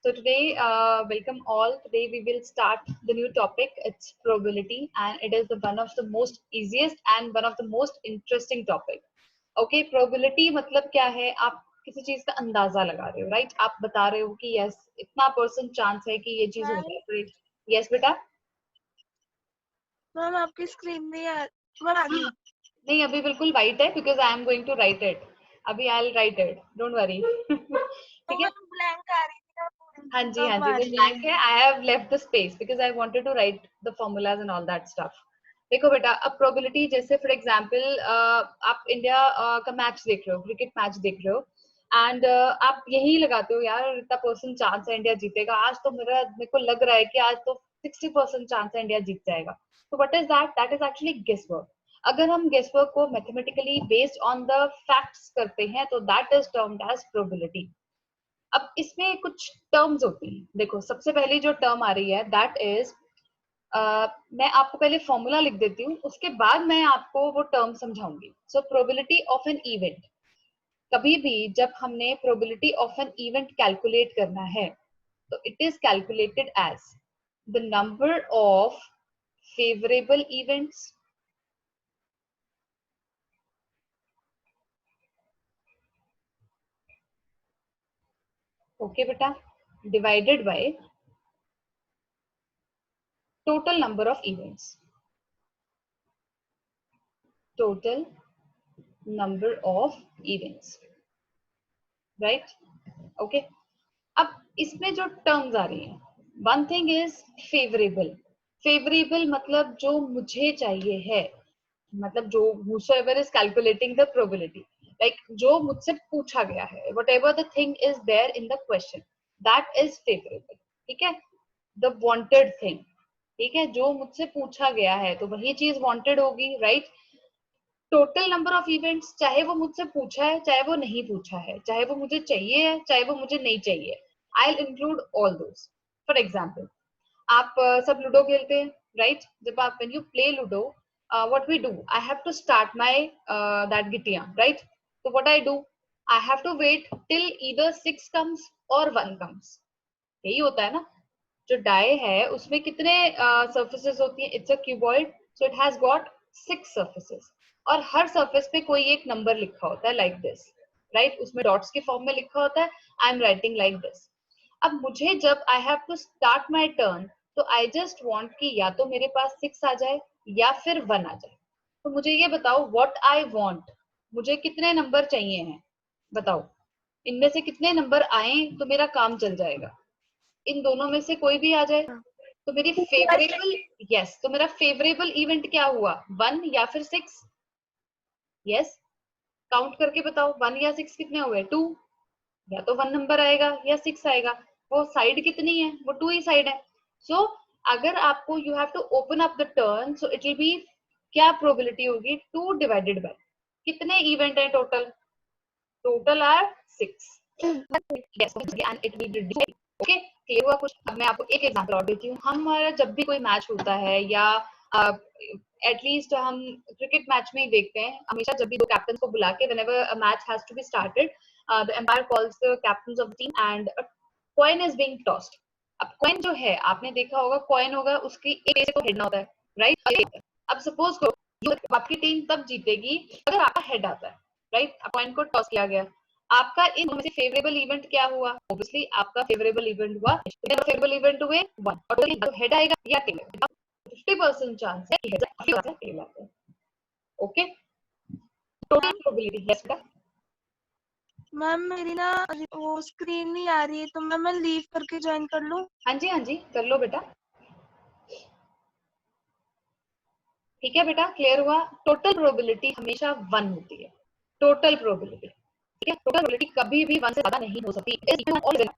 So today, welcome all. Today we will start the new topic. It's probability, and it is the one of the most easiest and one of the most interesting topic. Okay, probability मतलब क्या है? आप किसी चीज का अंदाजा लगा रहे हो, right? आप बता रहे हो कि yes, इतना % चांस है कि ये चीज हो जाए, right? Yes बेटा? मैम आपकी स्क्रीन नहीं आ मैम आ गई। नहीं अभी बिल्कुल white है because I am going to write it. अभी I'll write it. Don't worry. ठीक है? ब्लैंक आ रही थी ना पूरी, हाँ जी, अब आई आ वो रही ब्लैंक है। है। I have left the space because I wanted to write the formulas and all that stuff. देखो बेटा, अब प्रोबेबिलिटी जैसे फॉर एग्जांपल आप इंडिया का मैच देख रहे हो, क्रिकेट मैच देख रहे हो एंड आप यही लगाते हो यार इतना % चांस है इंडिया जीतेगा, आज तो मेरे को लग रहा है कि आज तो 60% चांस है इंडिया जीत जाएगा। तो what is that? That is actually guess work. अगर हम गेस वर्क को mathematically based on the facts करते हैं तो that is termed as probability. अब इसमें कुछ टर्म्स होती हैं। देखो सबसे पहली जो टर्म आ रही है दैट इज, मैं आपको पहले फॉर्मूला लिख देती हूँ, उसके बाद मैं आपको वो टर्म समझाऊंगी। So probability of an event, कभी भी जब हमने probability of an event calculate करना है तो it is calculated as the number of favourable events okay बेटा, divided by total number of events, total number of events, right? Okay. अब इसमें जो टर्म्स आ रही हैं, one thing is favourable. Favourable मतलब जो मुझे चाहिए है, मतलब जो whosoever is calculating the probability, like जो मुझसे पूछा गया है, whatever the thing is there in the question, that is favorable। ठीक है? the wanted thing, ठीक है, जो मुझसे पूछा गया है तो वही चीज वांटेड होगी, right? Total number of events, चाहे वो मुझसे पूछा है चाहे वो नहीं पूछा है, चाहे वो मुझे चाहिए है चाहे वो मुझे नहीं चाहिए, I will include all those. For example, आप सब लूडो खेलते हैं, राइट? जब आप when you play ludo, what we do, I have to start my that गिटिया, राइट? तो what I do, I have to wait till either 6 comes और 1 comes. यही होता है ना? जो डाई है उसमें कितने सर्फेसेस होती है? It's a cuboid, so it has got 6 surfaces और हर सर्फेस पे कोई एक नंबर लिखा होता है लाइक दिस, राइट? उसमें डॉट्स के फॉर्म में लिखा होता है, I am writing like this. अब मुझे जब I have to start my turn तो आई जस्ट वांट कि या तो मेरे पास 6 आ जाए या फिर 1 आ जाए। तो मुझे ये बताओ व्हाट आई वांट, मुझे कितने नंबर चाहिए हैं? बताओ, इनमें से कितने नंबर आए तो मेरा काम चल जाएगा? इन दोनों में से कोई भी आ जाए तो मेरी फेवरेबल, यस, तो मेरा फेवरेबल इवेंट क्या हुआ? 1 या फिर 6? यस, काउंट करके बताओ, 1 या 6 कितने हुए? 2। या तो 1 नंबर आएगा या 6 आएगा। वो साइड कितनी है? वो 2 ही साइड है। सो अगर आपको you have to open up the turn, so it will be, क्या प्रोबेबिलिटी होगी? 2 डिवाइडेड बाय कितने इवेंट है total? Total are 6। yes, and it will be okay, clear हुआ कुछ? अब मैं आपको एक एग्जांपल और देती हूँ। हमारा जब भी कोई मैच होता है या एटलीस्ट हम क्रिकेट मैच में ही देखते हैं, हमेशा जब भी दो कैप्टन को बुला के whenever a match has to be started, the umpire calls the captains of the team and a coin is being tossed। अब कॉइन जो है, आपने देखा होगा, कॉइन होगा उसकी एक से तो हेड ना होता है, राइट? अब सपोज करो आपकी टीम तब जीतेगी अगर आपका हेड आता है, राइट? अब कॉइन को टॉस किया गया, आपका इन दोनों में से फेवरेबल इवेंट क्या हुआ? ऑब्वियसली आपका फेवरेबल इवेंट हुआ, फेवरेबल इवेंट हुए 1, और तो हेड आएगा या टेल, 50% चांस है कि हेड आएगा, टेल आता है। ओके, टोटल प्रोबेबिलिटी, यस बेटा? मैम मेरी ना वो स्क्रीन नहीं आ रही है, तो मैं लीव करके ज्वाइन कर लूं? हाँ जी कर लो बेटा। ठीक है बेटा, क्लियर हुआ? टोटल प्रोबेबिलिटी हमेशा 1 होती है, टोटल प्रोबेबिलिटी। ठीक है, टोटल प्रोबेबिलिटी कभी भी 1 से ज्यादा नहीं हो सकती,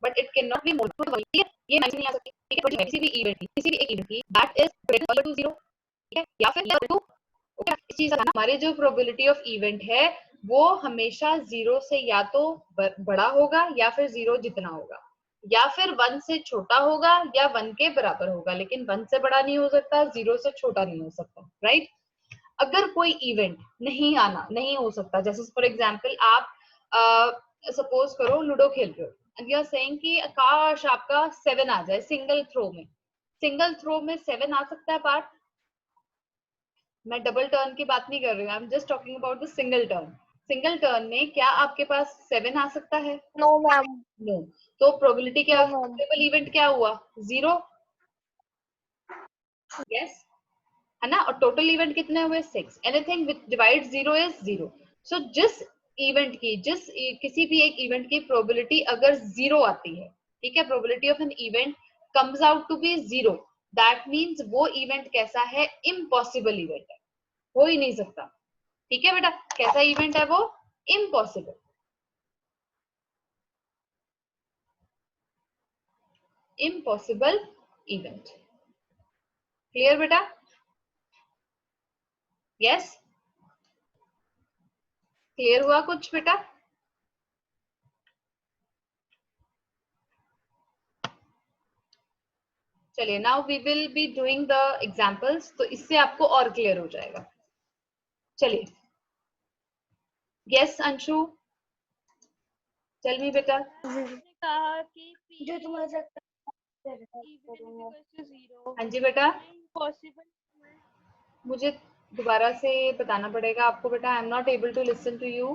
but it can not be more than 1। ठीक है, ये मैच नहीं आ सकती। ठीक है, किसी भी इवेंट की, किसी भी एक इवेंट की, दैट इज ग्रेटर टू 0, ठीक है, या फिर इक्वल टू, ओके? इस चीज का हमारे जो प्रोबेबिलिटी ऑफ इवेंट है वो हमेशा 0 से या तो बड़ा होगा या फिर 0 जितना होगा, या फिर 1 से छोटा होगा या 1 के बराबर होगा, लेकिन 1 से बड़ा नहीं हो सकता, 0 से छोटा नहीं हो सकता, राइट? अगर कोई इवेंट नहीं हो सकता, जैसे फॉर एग्जांपल आप सपोज करो लूडो खेल रहे हो एंड यू आर सेइंग कि काश आपका 7 आ जाए सिंगल थ्रो में। सिंगल थ्रो में 7 आ सकता है पार्थ? मैं डबल टर्न की बात नहीं कर रही हूँ, I am just talking about the single turn. Single turn में क्या आपके पास 7 आ सकता है? No ma'am. नो। तो प्रोबेबिलिटी क्या, नो मैम। फेवरेबल इवेंट क्या हुआ? 0। यस, है ना? और टोटल इवेंट कितने हुए? 6। Anything which divide 0 is 0। सो जिस इवेंट की, किसी भी एक इवेंट की प्रोबेबिलिटी अगर 0 आती है, ठीक है, probability of an event comes out to be 0, that means वो इवेंट कैसा है? इम्पॉसिबल इवेंट है, हो ही नहीं सकता। ठीक है बेटा, कैसा इवेंट है वो? इम्पॉसिबल। Impossible event. क्लियर बेटा? यस, क्लियर हुआ कुछ बेटा? चलिए, now we will be doing the examples, तो इससे आपको और क्लियर हो जाएगा। चलिए, यस अंशु, टेल मी बेटा। कहा कि जो तुम्हारे साथ हाँ जी बेटा, पॉसिबल। मुझे दोबारा से बताना पड़ेगा आपको बेटा, I am not able to listen to you.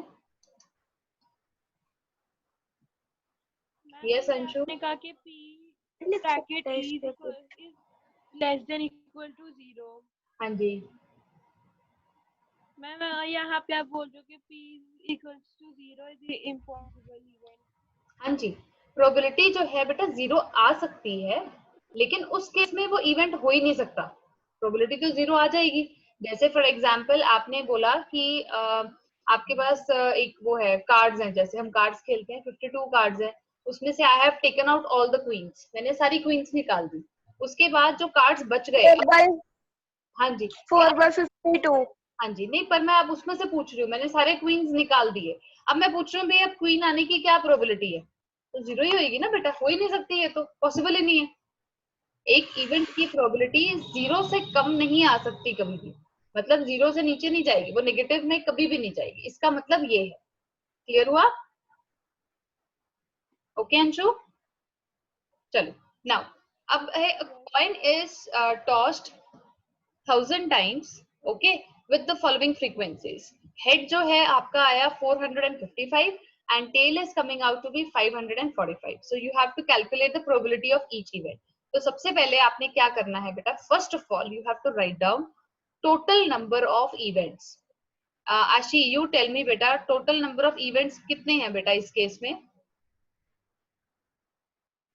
Yes Anshu. आपने कहा कि p bracket is less than equal to 0। हाँ जी, मैम यहाँ पे आप बोल रहे हो कि p equals to 0 is impossible event. हाँ जी, प्रोबेबिलिटी जो है बेटा 0 आ सकती है, लेकिन उस केस में वो इवेंट हो ही नहीं सकता। प्रोबेबिलिटी तो 0 आ जाएगी। जैसे फॉर एग्जांपल आपने बोला कि आपके पास एक वो है, कार्ड्स हैं, जैसे हम कार्ड्स खेलते हैं, 52 कार्ड्स हैं, उसमें से I have taken out all the queens, मैंने सारी क्वींस निकाल दी। उसके बाद जो कार्ड्स बच गए, हाँ जी 4/52। हाँ जी, नहीं पर मैं अब उसमें से पूछ रही हूँ, मैंने सारे क्वींस निकाल दिए, अब मैं पूछ रही हूँ भैया क्वीन आने की क्या प्रोबेबिलिटी है? तो 0 ही होगी ना बेटा, हो ही नहीं सकती, है तो पॉसिबल ही नहीं है। एक इवेंट की प्रोबेबिलिटी 0 से कम नहीं आ सकती कभी भी, मतलब 0 से नीचे नहीं जाएगी, वो नेगेटिव में कभी भी नहीं जाएगी, इसका मतलब ये है। क्लियर हुआ? ओके अंशु, चलो नाउ, अब है coin is tossed 1000 times, okay, with the following frequencies. Head जो है आपका आया 455 and tail is coming out to be 545. So you have to calculate the probability of each event. तो सबसे पहले आपने क्या करना है बेटा? First of all, you have to write down total number of events. आशी, you tell me बेटा, total number of events कितने हैं बेटा इस केस में?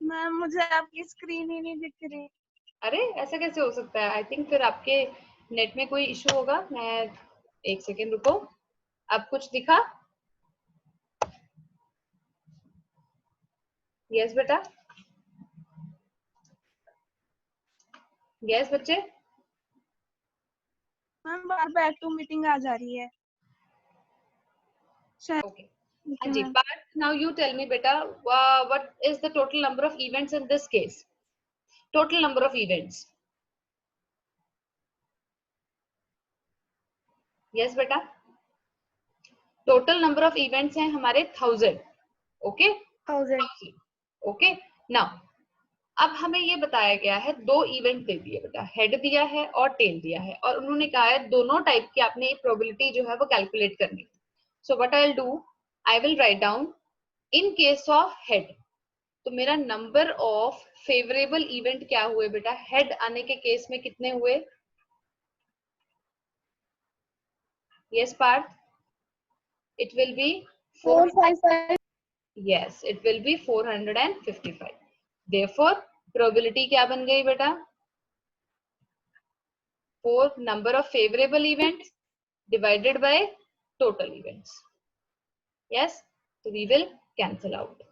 मैम मुझे आपकी स्क्रीन ही नहीं दिख रही। अरे ऐसा कैसे हो सकता है? आई थिंक फिर आपके नेट में कोई इशू होगा। मैं एक सेकेंड रुको, अब कुछ दिखा? यस बेटा, यस बच्चे, मैम बार बैक टू मीटिंग आ जा रही है। ओके। हाँ जी, Parth, now you tell me बेटा, what is the total number of events in this case? Total number of events. Yes बेटा, टोटल नंबर ऑफ इवेंट्स हैं हमारे 1000। ओके, 1000। ओके। नाउ अब हमें ये बताया गया है, 2 इवेंट दे दिए बेटा, हेड दिया है और टेल दिया है, और उन्होंने कहा है दोनों टाइप की आपने प्रोबेबिलिटी जो है वो कैलकुलेट करनी। So what I will do, I will write down in case of head, तो मेरा नंबर ऑफ फेवरेबल इवेंट क्या हुए बेटा? हेड आने के केस में कितने हुए? Yes Parth, it will be 455। yes, it will be 455. Therefore probability क्या बन गई बेटा? 4 number of favorable events divided by total events. Yes, so we will cancel out.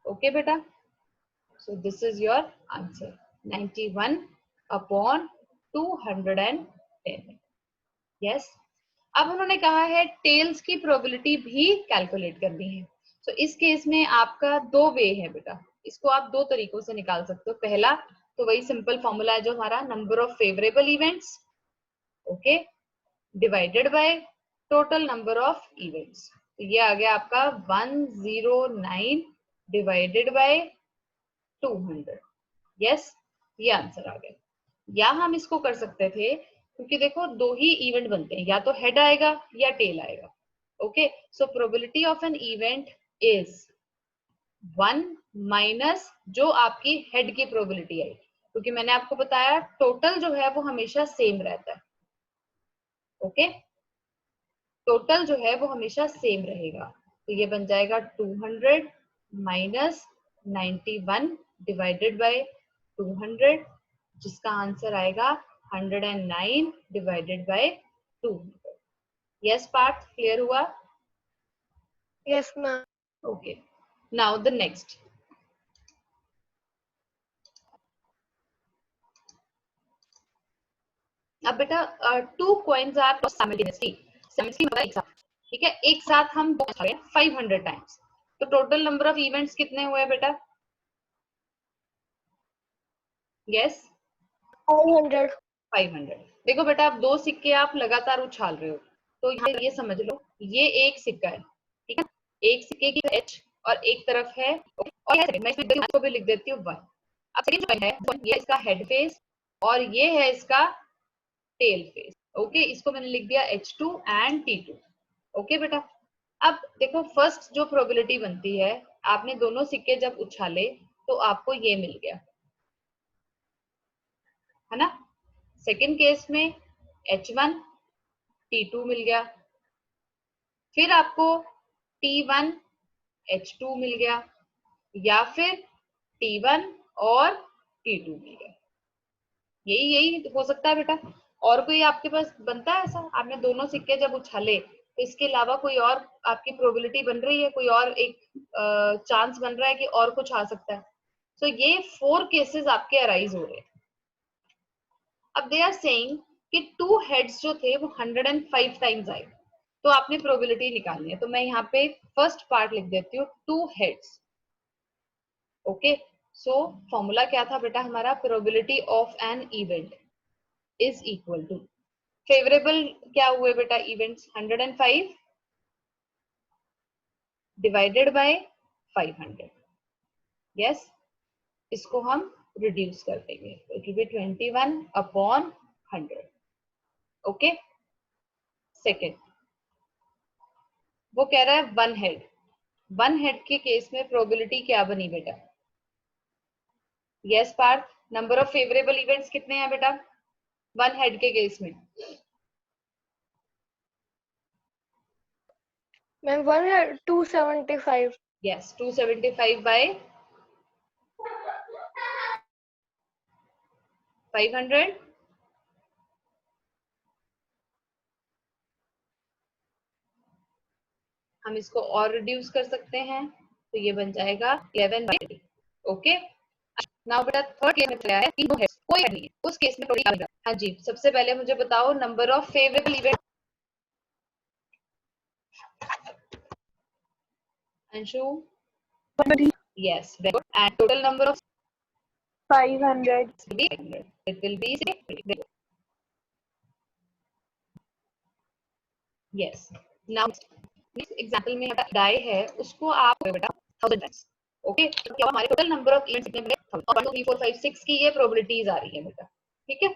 Okay beta, so this is your answer, 91 upon 210. Yes, अब उन्होंने कहा है tales की probability भी कैलकुलेट करनी है। तो इस केस में आपका 2 वे है बेटा, इसको आप 2 तरीकों से निकाल सकते हो। पहला तो वही सिंपल फॉर्मूला है जो हमारा, number of favourable events, okay, divided by total number of events, तो ये आ गया आपका 109 डिवाइडेड बाय 200। यस, ये आंसर आ गया। या हम इसको कर सकते थे, क्योंकि देखो दो ही इवेंट बनते हैं, या तो हेड आएगा या टेल आएगा। Okay, so probability of an event is 1 minus जो आपकी हेड की प्रोबेबिलिटी आई, क्योंकि मैंने आपको बताया टोटल जो है वो हमेशा सेम रहता है। ओके, टोटल जो है वो हमेशा सेम रहेगा, तो ये बन जाएगा 200 माइनस 91 डिवाइडेड बाय 200, जिसका आंसर आएगा 109 divided by 200। Yes Parth, clear हुआ? Yes, ma'am. Okay, now the next. अब बेटा 2 coins आर साइमल्टेनियसली, साइमल्टेनियसली मतलब एक साथ, ठीक है, एक साथ हम 500 टाइम्स, तो टोटल नंबर ऑफ इवेंट्स कितने हुए बेटा? यस, 500. 500। देखो बेटा, आप दो सिक्के आप लगातार उछाल रहे हो, तो ये समझ लो ये एक सिक्का है, ठीक है, एक सिक्के की एच और एक तरफ है, और मैं इसको भी लिख देती हूँ 1। अब सेकंड जो है ये इसका हेड फेस और ये है इसका टेल फेस। ओके, इसको मैंने लिख दिया H2 एंड T2। ओके बेटा, अब देखो फर्स्ट जो प्रोबेबिलिटी बनती है, आपने दोनों सिक्के जब उछाले तो आपको ये मिल गया, है ना। सेकंड केस में H1 T2 मिल गया, फिर आपको T1 H2 मिल गया, या फिर T1 और T2 मिल गया। यही हो सकता है बेटा। और कोई आपके पास बनता है ऐसा, आपने दोनों सिक्के जब उछाले तो इसके अलावा कोई और आपकी प्रोबेबिलिटी बन रही है, कोई और एक चांस बन रहा है कि और कुछ आ सकता है? सो ये 4 केसेस आपके अराइज हो रहे हैं। अब दे आर सेइंग कि 2 हेड्स जो थे वो 105 टाइम्स आए, तो आपने प्रोबेबिलिटी निकालनी है। तो मैं यहाँ पे फर्स्ट पार्ट लिख देती हूँ 2 हेड्स। ओके, सो फॉर्मूला क्या था बेटा हमारा? Probability of an event is equal to, favourable क्या हुए बेटा इवेंट्स? 105 divided by 500। यस, इसको हम रिड्यूस कर देंगे, it will be 21 upon 100। Okay, second वो कह रहा है 1 हेड। 1 हेड के केस में प्रोबेबिलिटी क्या बनी बेटा? Yes Parth, number of favourable events कितने हैं बेटा 1 हेड के केस में? Ma'am, 275. Yes, 275 by 500। हम इसको और रिड्यूस कर सकते हैं, तो ये बन जाएगा 11 बाय 3। ओके, नाउ बेटा थर्ड केस में चला है, तीनों है, कोई हेड नहीं है, उस केस में थोड़ी आएगा। हाँ जी, सबसे पहले मुझे बताओ number of favourable event. Anshu? Yes, very good. And total number of 500. it will be 600. yes, now next example में डाई है, उसको आप बेटा 1000 टाइम्स। ओके, तो क्या हमारे टोटल नंबर ऑफ इवेंट्स कितने मिले? 1 2 3 4 5 6 की ये प्रोबेबिलिटीज आ रही है बेटा, ठीक है,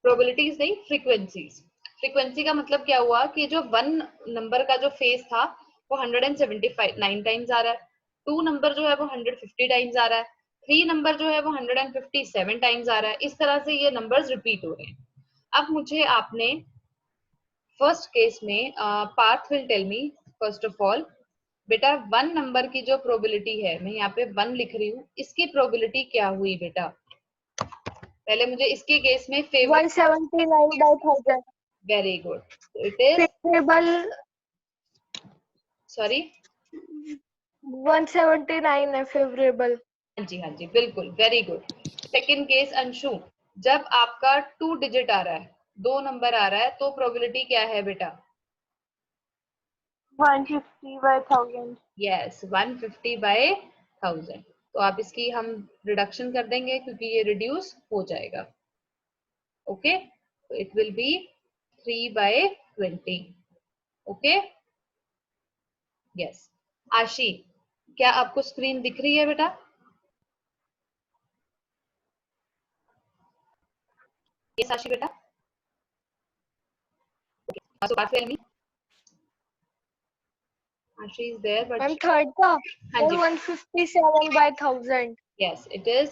प्रोबेबिलिटीज नहीं, फ्रीक्वेंसीज। फ्रीक्वेंसी का मतलब क्या हुआ कि जो 1 नंबर का जो फेस था वो 179 टाइम्स आ रहा है, 2 नंबर जो है वो 150 टाइम्स आ रहा है, 3 नंबर जो है वो 157 टाइम्स आ रहा है। इस तरह से ये नंबर्स रिपीट हो रहे हैं। अब मुझे आपने फर्स्ट केस में Parth will tell me first of all बेटा 1 नंबर की जो प्रोबेबिलिटी है, मैं यहाँ पे 1 लिख रही हूँ, इसकी प्रोबेबिलिटी क्या हुई बेटा? पहले मुझे इसके केस में favour 179 by 1000. Very good, it is Favorable. Sorry 179 है favorable. हाँ जी बिल्कुल, very good. Second case Anshu, जब आपका 2 डिजिट आ रहा है, 2 नंबर आ रहा है, तो प्रोबेबिलिटी क्या है बेटा? 150 by 1000. Yes, 150 bye 1000। तो आप इसकी हम रिडक्शन कर देंगे क्योंकि ये रिड्यूस हो जाएगा। ओके, तो it will be 3 by 20. Okay, yes. Aashi, क्या आपको स्क्रीन दिख रही है बेटा? यस आशी बेटा. So Parth, tell me. Ashi is there, but ma'am third का हाँ जी. 157/1000. Yes, it is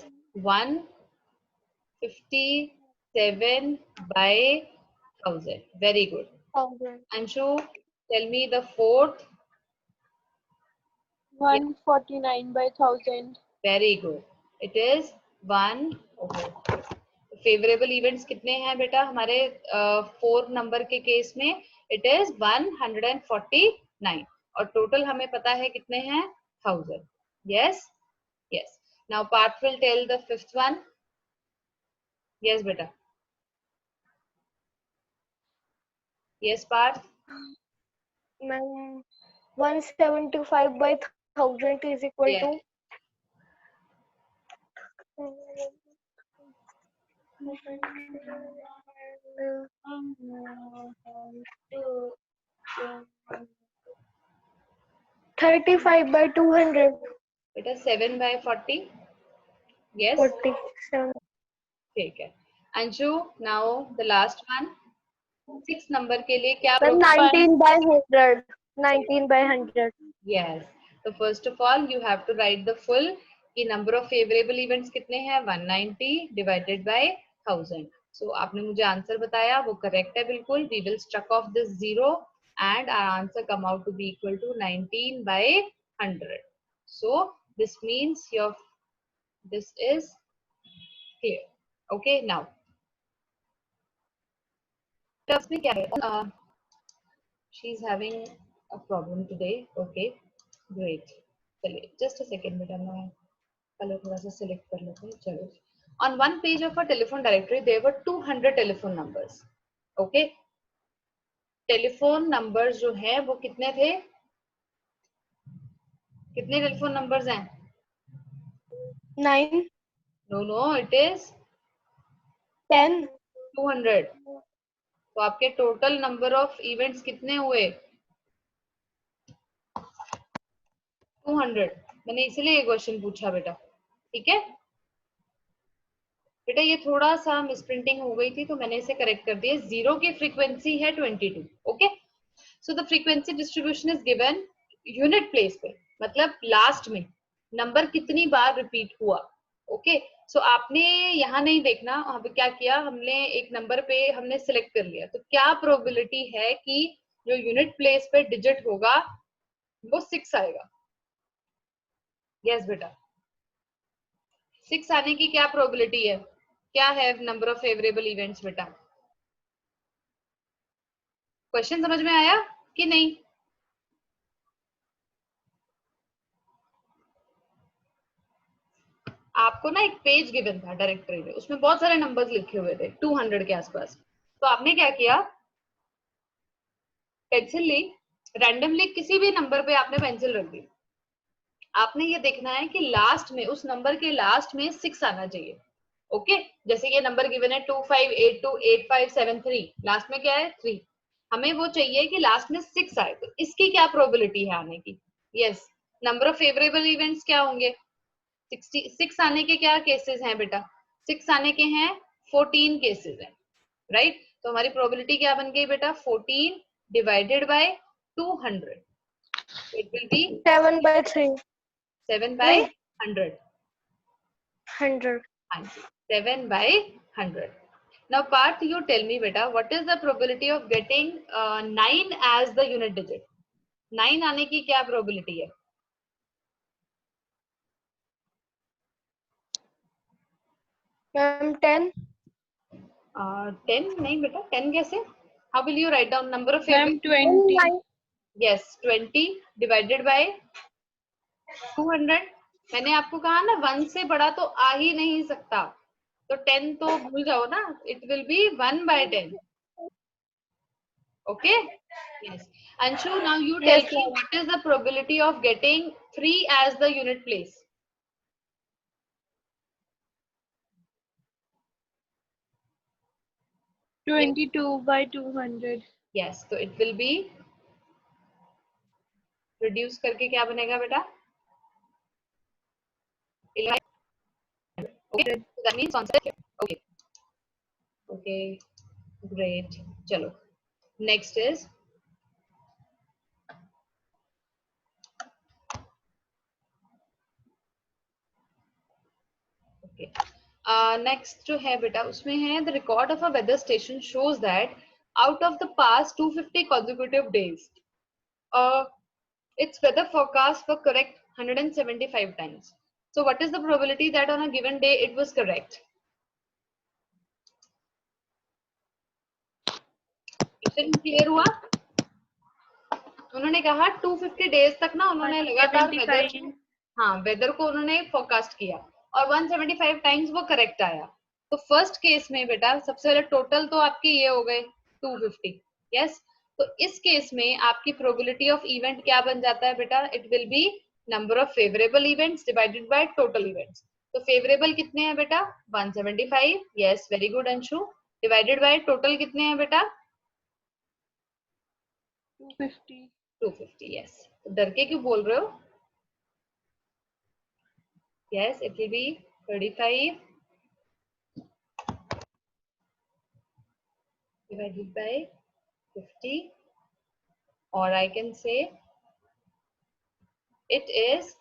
157/1000. Very good. 1000. Anshu, tell me the fourth. 149/1000. Very good. It is 1. Favourable events कितने हैं बेटा हमारे 4 नंबर के केस में? इट इज 149 और टोटल हमें पता है कितने हैं? 1000. Yes, yes. Now Parth will tell the fifth one. Yes बेटा. Yes Parth. Ma'am 175/1000 is equal Yeah. to 35/200. बेटा 7/40. यस, 47. ठीक है. Anshu, now the last one. 6 number के लिए क्या? Ma'am, 19/100. 19/100. Yes. So first of all, you have to write the full. कि number of favorable events कितने हैं? 190 divided by 1000. So आपने मुझे आंसर बताया, वो करेक्ट है बिल्कुल. We will struck off this 0 and our answer come out to be equal to 19/100. So this means this is clear. Okay, now. Terms में क्या है? She's having a problem today. Okay, great. चलिए, just a second बेटा, मैं colour थोड़ा सा select कर लेते हैं. चलो. On one page of a telephone directory, there were 200 telephone numbers. Okay. Telephone numbers जो है वो कितने थे? कितने टेलीफोन नंबर्स हैं? 9. No, it is 10. 200. तो आपके टोटल नंबर ऑफ इवेंट्स कितने हुए? 200. मैंने इसलिए ये क्वेश्चन पूछा बेटा. ठीक है बेटा, ये थोड़ा सा मिसप्रिंटिंग हो गई थी तो मैंने इसे करेक्ट कर दिया. 0 की फ्रीक्वेंसी है 22. Okay, so the frequency distribution is given unit place पे, मतलब लास्ट में नंबर कितनी बार रिपीट हुआ. ओके, सो आपने यहाँ नहीं देखना. वहां पे क्या किया हमने, एक नंबर पे हमने सिलेक्ट कर लिया, तो क्या प्रोबेबिलिटी है कि जो यूनिट प्लेस पे डिजिट होगा वो 6 आएगा? यस बेटा, 6 आने की क्या प्रोबेबिलिटी है? क्या है नंबर ऑफ फेवरेबल इवेंट्स बेटा? क्वेश्चन समझ में आया कि नहीं? आपको ना एक पेज गिवन था डायरेक्टरी में, उसमें बहुत सारे नंबर्स लिखे हुए थे 200 के आसपास. तो आपने क्या किया? पेंसिल ली, रैंडमली किसी भी नंबर पे आपने पेंसिल रख दी. आपने ये देखना है कि लास्ट में, उस नंबर के लास्ट में 6 आना चाहिए. ओके, जैसे ये नंबर गिवन है 25828573, लास्ट में क्या है? 3. हमें वो चाहिए कि लास्ट में 6 आए. तो इसकी क्या प्रोबेबिलिटी है आने की? Yes, number of favourable events क्या होंगे? 6 आने के क्या केसेस हैं बेटा? 6 आने के हैं 14 केसेस हैं, राइट? तो हमारी प्रोबेबिलिटी क्या बन गई बेटा? 14 divided by 200. It will B 7/3. 7/100. 100. 7/100. Now Parth, you tell me beta, what is the probability of getting 9 as the unit digit? 9 आने की क्या probability है? Ma'am, 10. 10 नहीं बेटा, 10 कैसे? How will you write down number of Ma'am, favorite? 20. Yes, 20 divided by 200. मैंने आपको कहा ना 1 से बड़ा तो आ ही नहीं सकता, तो 10 तो भूल जाओ ना. It will be 1/10. Okay? Yes. Anshu, now you tell Yes, me ma'am. what is the probability of getting 3 as the unit place? 22/200. Yes, तो इट विल बी रिड्यूस करके क्या बनेगा बेटा? 11. Okay, so that means answer is okay. Okay, great. चलो, next is okay. Next जो है बेटा उसमें है the record of a weather station shows that out of the past 250 consecutive days, its weather forecasts were correct 175 times. So what is the probability that on a given day it was correct? Clear हुआ? उन्होंने कहा 250 days तक ना उन्होंने लगातार weather, हाँ weather को उन्होंने फोरकास्ट किया और 175 टाइम्स वो करेक्ट आया। तो फर्स्ट केस में बेटा सबसे पहले टोटल तो आपके ये हो गए 250, यस। तो इस केस में आपकी प्रोबेबिलिटी ऑफ इवेंट क्या बन जाता है बेटा? It will B number of favourable events divided by total events. तो फेवरेबल कितने हैं बेटा? 175, yes very good Anshu. Divided by total कितने हैं बेटा? 250, यस। तो डर के क्यों बोल रहे हो? Yes, it will be 35 divided by 50, or I can say it is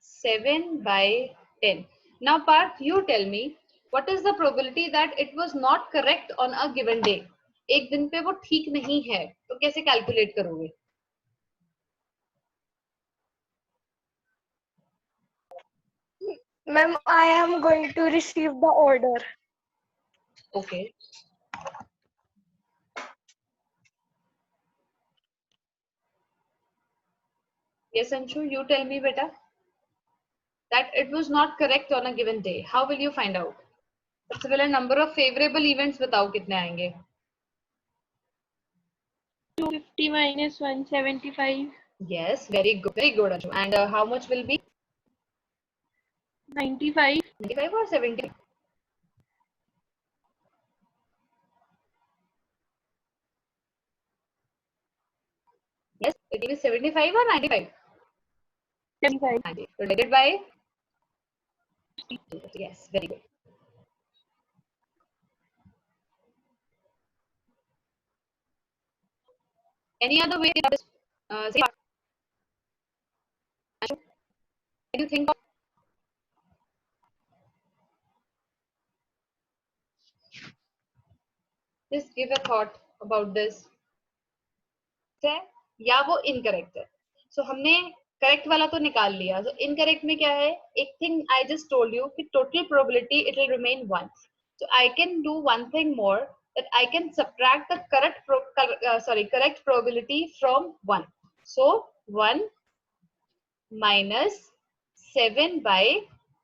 7 by 10. Now Parth, you tell me what is the probability that it was not correct on a given day? एक दिन पे वो ठीक नहीं है तो कैसे calculate करोगे? Ma'am, I am going to receive the order. Okay. Yes, Anshu, you tell me beta that it was not correct on a given day. How will you find out? सबसे पहले नंबर ऑफ फेवरेबल इवेंट्स बताओ कितने आएंगे? 250 minus 175. Yes, very good, Anshu. And how much will be? 95. 95 or 70? Yes, it is 75 or 95? 75. 90. So divided by? Yes, very good. Any other way? Say, Anshu, can you think of? Just give a thought about this. है या वो incorrect है? सो हमने correct वाला तो निकाल लिया, तो इनकरेक्ट में क्या है? एक thing I just told you कि total probability it will remain 1, so I can do one thing more, that I can subtract the correct probability from 1. So 1 minus 7 by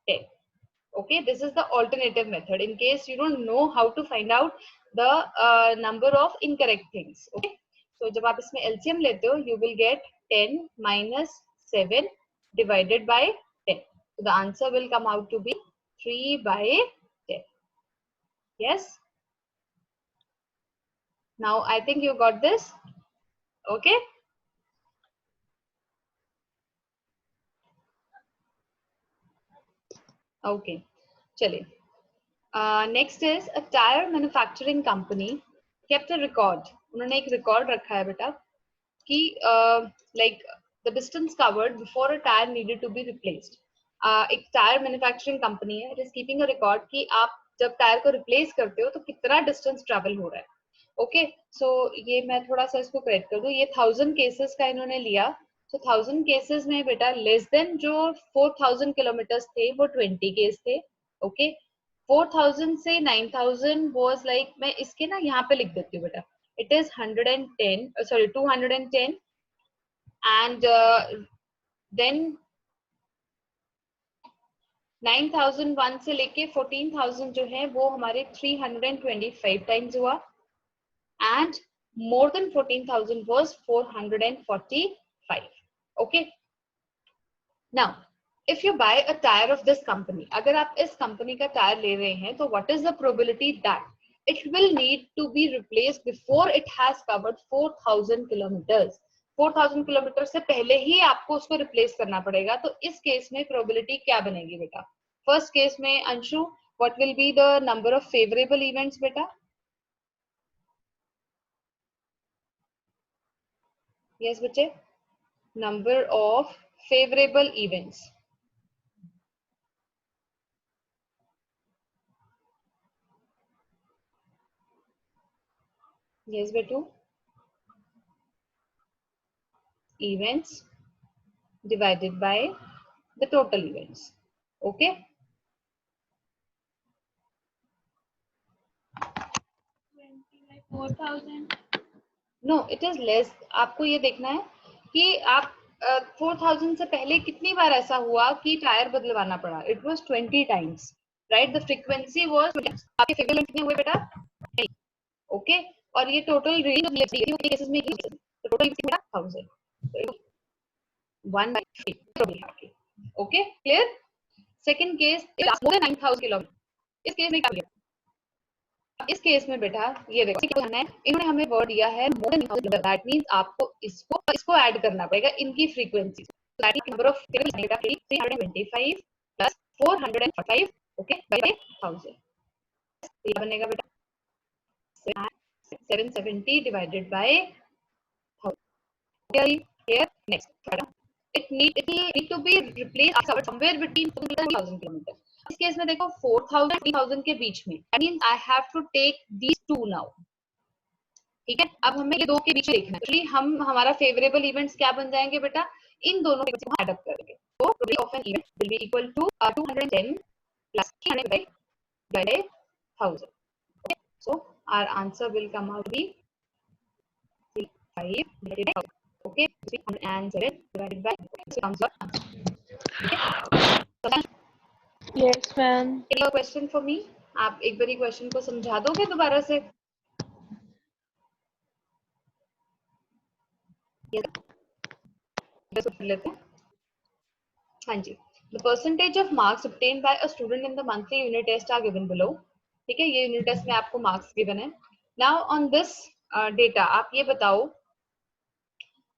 10. Okay, this is the alternative method in case you don't know how to find out the number of incorrect things. Okay, so जब आप इसमें LCM लेते हो you will get 10 minus 7 divided by 10. So the answer will come out to be 3 by 10. Yes, now I think you got this. Okay, okay, चलिए. Next is a tire manufacturing company kept a record. उन्होंने एक record रखा है बेटा कि like the distance covered before a tire needed to be replaced. एक tyre manufacturing company है, it is keeping a record कि आप जब टायर को रिप्लेस करते हो तो कितना डिस्टेंस ट्रैवल हो रहा है. ओके, सो ये मैं थोड़ा सा इसको करेक्ट कर दूं. ये 1000 केसेस का इन्होंने लिया. तो 1000 केसेस में बेटा लेस देन जो 4000 किलोमीटर्स थे वो 20 केस थे. ओके, 4000 से 9000 वाज लाइक, मैं इसके ना यहाँ पे लिख देती हूँ बेटा, इट इज 210 and then 9001 से लेके 14000 जो है वो हमारे 325 टाइम्स हुआ, and more than 14000 was 445. Okay, now if you buy a tire of this company, अगर आप इस कंपनी का टायर ले रहे हैं तो what is the probability that it will need to be replaced before it has covered 4000 kilometers. 4000 kilometre से पहले ही आपको उसको रिप्लेस करना पड़ेगा. तो इस केस में प्रोबेबिलिटी क्या बनेगी बेटा? फर्स्ट केस में Anshu, what will be the number of favourable events बेटा? यस बच्चे, number of favourable events. Yes बेटू, events divided by the total events. Okay, 4000. no, it is less. आपको ये देखना है कि आप 4000 से पहले कितनी बार ऐसा हुआ कि टायर बदलवाना पड़ा. It was 20 times, right? The frequency was 20 times. आपके फेवरेबल कितने हुए बेटा? Okay, और ये टोटल रीडिंग केसेस में टोटल कितना? 1000. 1 by 3. Okay, clear? Second case, more than 9000 kilometre. इस केस में क्या किया? इस केस में बेटा ये देखो क्या है, इन्होंने हमें वर्ड दिया है more than 1000 kilometre. That means आपको इसको ऐड करना पड़ेगा इनकी frequency. That is number of बेटा 325 प्लस 405. Okay, bye 1000. ये बनेगा बेटा 770 divided by 1000. Here next, it will need to be replaced somewhere between 2000 kilometers. इस केस में देखो 4000 3000 के बीच में. That means I have to take these two now. ठीक है, अब हमें ये दो के बीच देखना है. तो हम हमारा फेवरेबल इवेंट्स क्या बन जाएंगे बेटा? इन दोनों के बीच को ऐड अप करेंगे. तो probability of an event will be equal to 210 plus 300 by 1000. Okay, so our answer will come out to be 5 divided by 1000. Okay, 307 divided by 1000 comes your answer. Okay, Yes, ma'am. so question for me. आप एक बारी question को समझा दोगे दोबारा से? लेते हैं. हाँ जी. The percentage of marks obtained by a student in the monthly unit test are given below. ठीक है, ये यूनिट टेस्ट में आपको मार्क्स गिवन है. Now on this data आप ये बताओ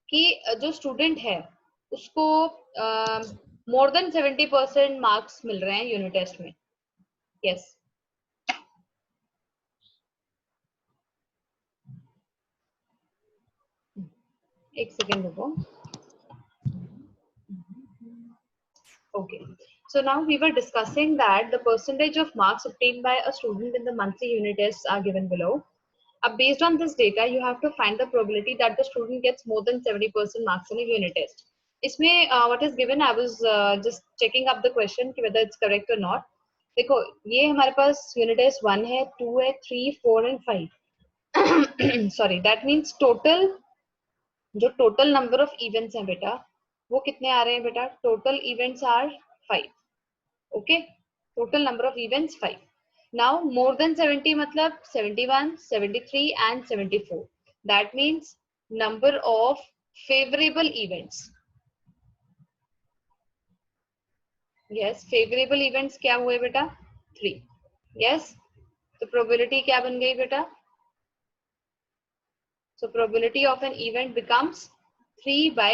कि जो स्टूडेंट है उसको मोर देन 70% मार्क्स मिल रहे हैं यूनिट टेस्ट में. यस, एक सेकेंड रुको. Okay, so now we were discussing that the percentage of marks obtained by a student in the monthly unit tests are given below. Based on this data, you have to find the probability that the student gets more than 70% marks in a unit test. इसमें what is given, I was just checking up the question कि whether it's correct or not. देखो ये हमारे पास unit test 1 है, 2 है, 3, 4 and 5. Sorry, that means total जो total number of events हैं बेटा वो कितने आ रहे हैं बेटा? Total events are 5. Okay, total number of events 5. Now more than 70 मतलब 71, 73 and 74. That means number of favorable events. Yes, favorable events क्या हुए बेटा? 3. Yes, तो probability क्या बन गई बेटा? So probability of an event becomes 3 by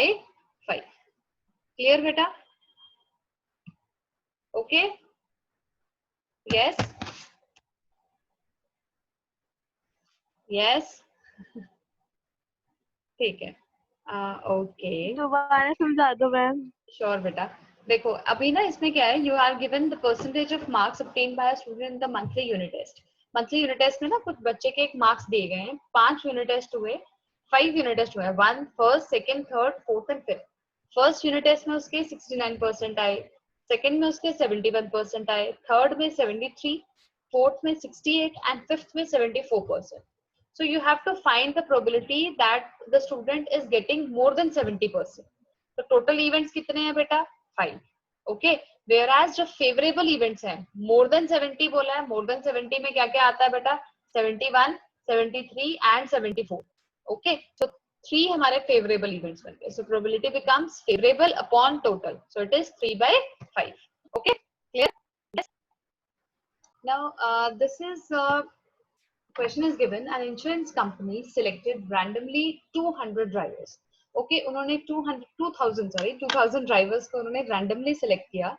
5. Clear बेटा? Okay. Yes. Yes. ठीक है. ओके, दोबारा समझा दो मैम. श्योर बेटा. देखो अभी ना इसमें क्या है, you are given the percentage of marks obtained by a student in the monthly unit test. Monthly unit test में ना कुछ बच्चे के एक मार्क्स दिए गए हैं. 5 यूनिट टेस्ट हुए, 5 यूनिट टेस्ट हुए, 1 first, second, third, fourth and fifth. First unit test में उसके 69% आए, सेकंड में उसके 71% आए, थर्ड में 73, फोर्थ में 68 एंड फिफ्थ में 74%. So you have to find the probability that the student is getting more than 70%. तो total events कितने हैं बेटा? 5. Okay. Whereas जो favorable events हैं, more than 70 बोला है, more than 70 में क्या क्या आता है बेटा? 71, 73 and 74. Okay. So 3 हमारे favorable events बन गए. So probability becomes favorable upon total. So it is 3 by 5. Okay. Clear? Yes. Now this is Question is given, an insurance company selected randomly 200 drivers. Okay, उन्होंने 2000 drivers को उन्होंने randomly select किया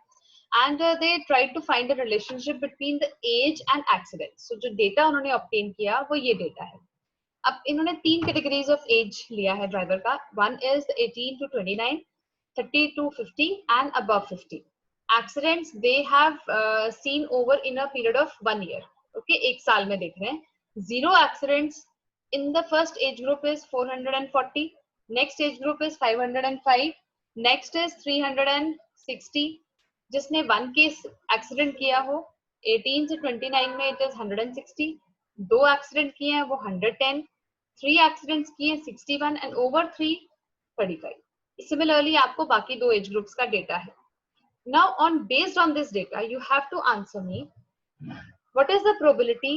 and they tried to find a relationship between the age and accidents. So जो data उन्होंने obtain किया वो ये data है. अब इन्होंने 3 categories of age लिया है driver का. One is 18 to 29, 30 to 50 and above 50. Accidents they have seen over in a period of 1 year. Okay, एक साल में देख रहे हैं. Zero accidents in the first age group is 440. Next age group is 505. Next is 360. जिसने 1 case accident किया हो 18 से 29 में it is 160. 2 एक्सीडेंट किए हैं वो 110. 3 एक्सीडेंट्स किए 61 and over 3 35. Similarly आपको बाकी 2 एज ग्रुप्स का डेटा है. Now based on this data you have to answer me what is the probability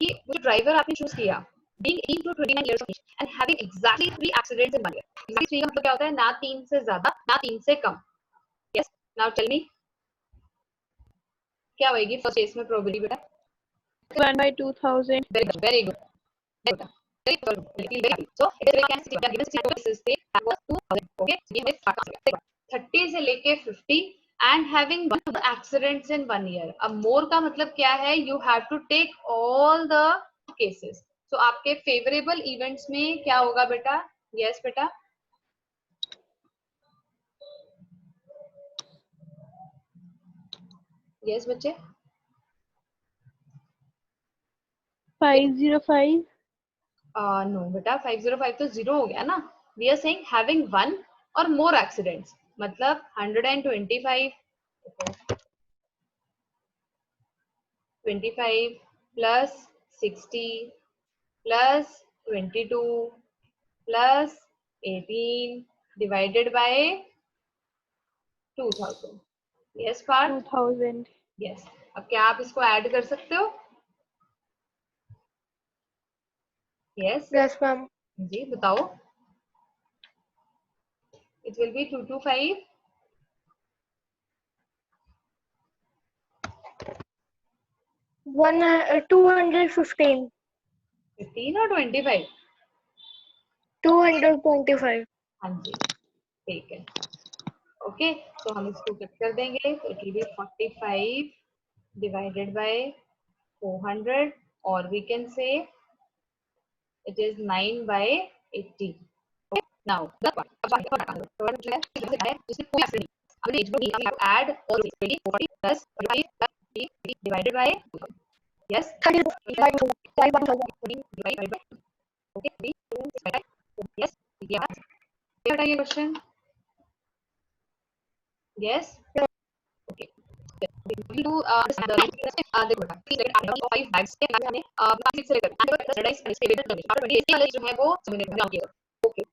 कि जो ड्राइवर आपने चूज किया being 18 to 29 years of age and having exactly 3 accidents in 1 year. Exactly 3 का मतलब क्या होता है? ना 3 से ज्यादा ना 3 से कम. Yes. Now tell me क्या होगी फर्स्ट केस में प्रोबेबिलिटी बेटा? 1 by 2000. Very good. Very good. Very good. Very good. So it is very can see given cases that was 2000. Okay. ये हमें start करना है. 30 से लेके 50 and having 1 accidents in 1 year. अब more का मतलब क्या है? You have to take all the cases. So आपके favorable events में क्या होगा बेटा? Yes बेटा. Yes बच्चे. 505. No बेटा 505 तो 0 हो गया ना. We are saying having 1 or more accidents. मतलब 125 25 plus 60 plus 22 plus 18 divided by 2000. Yes Parth? 2000. Yes. अब क्या आप इसको ऐड कर सकते हो? Yes. Yes, ma'am. जी बताओ. It will be 225. 215. 15 or 25? 225. हाँ जी ठीक है. ओके तो हम इसको कट कर देंगे तो it will B 45 divided by 400 or we can say it is 9 by 80. Okay? Now the part जिसमें कोई एक्सीडेंट हमने एज ग्रुप हम ऐड और 40 plus 45 divided by yes 30 by 1000. okay yes क्या बताइए question. Yes. Okay. To understand the देखो बेटा 5 bags के हमें 6 से लेकर standardized and stable करने और 20 वाले जो है वो सबने ग्राम किया. ओके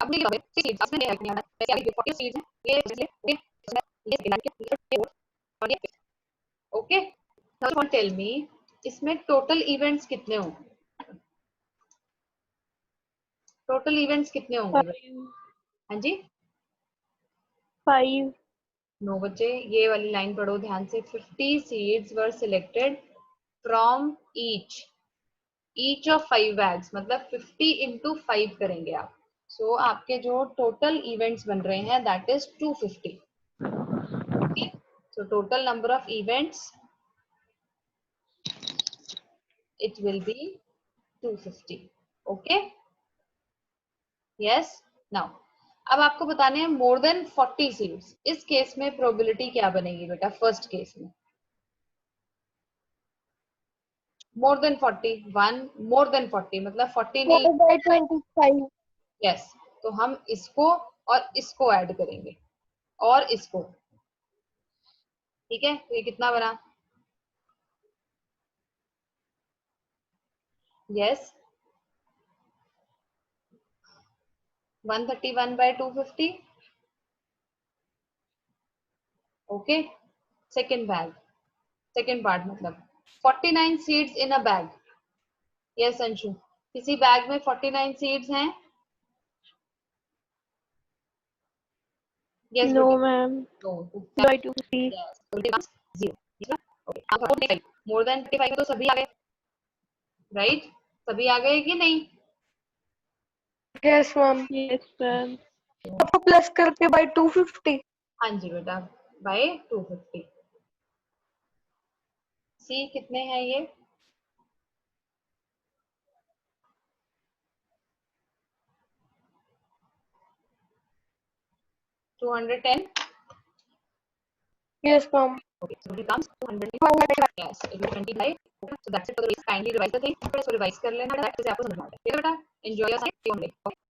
अब देखिए हमें 6 सीट्स इसमें नहीं आना वैसे आगे 40 सीट्स हैं ये ओके ये गिना के और ये ओके. नाउ टेल मी इसमें टोटल इवेंट्स कितने होंगे? टोटल इवेंट्स कितने होंगे? हाँ जी 5. नो बच्चे ये वाली लाइन पढ़ो ध्यान से. 50 seeds were selected from each of 5 bags मतलब 50 into 5 करेंगे आप. सो आपके जो टोटल इवेंट्स बन रहे हैं that is 250. So total number of events it will be 250. okay yes. now अब आपको बताने हैं मोर देन 40 सीड्स. इस केस में प्रोबेबिलिटी क्या बनेगी बेटा? फर्स्ट केस में मोर देन 40 1 मोर देन 40 मतलब 40 नहीं 4 by 25. यस. तो हम इसको और इसको ऐड करेंगे और इसको. ठीक है तो ये कितना बना? Yes 131 by 250. Okay second bag second part मतलब 49 सीड्स इन अ बैग. यस अंशु किसी बैग में 49 सीड्स हैं. Yes, No, Goody. ma'am. No. By 250. Yes. So it becomes 0. ठीक है? Okay. अब 45. More than 55 तो सभी आ गए, right? सभी आ गए कि नहीं? Yes ma'am, Yes, ma'am. आपको प्लस करके बाय 250। हाँ जी बेटा, by 250. सी कितने हैं ये? $210. Yes ma'am. Okay, so it becomes 200. Yes, it will 20 by. Okay, so that's it for the revise. Kindly revise the thing. थोड़ा सा revise कर लेना बेटा, जैसे आपको समझ में आ जाए. ठीक है बेटा? Enjoy your time.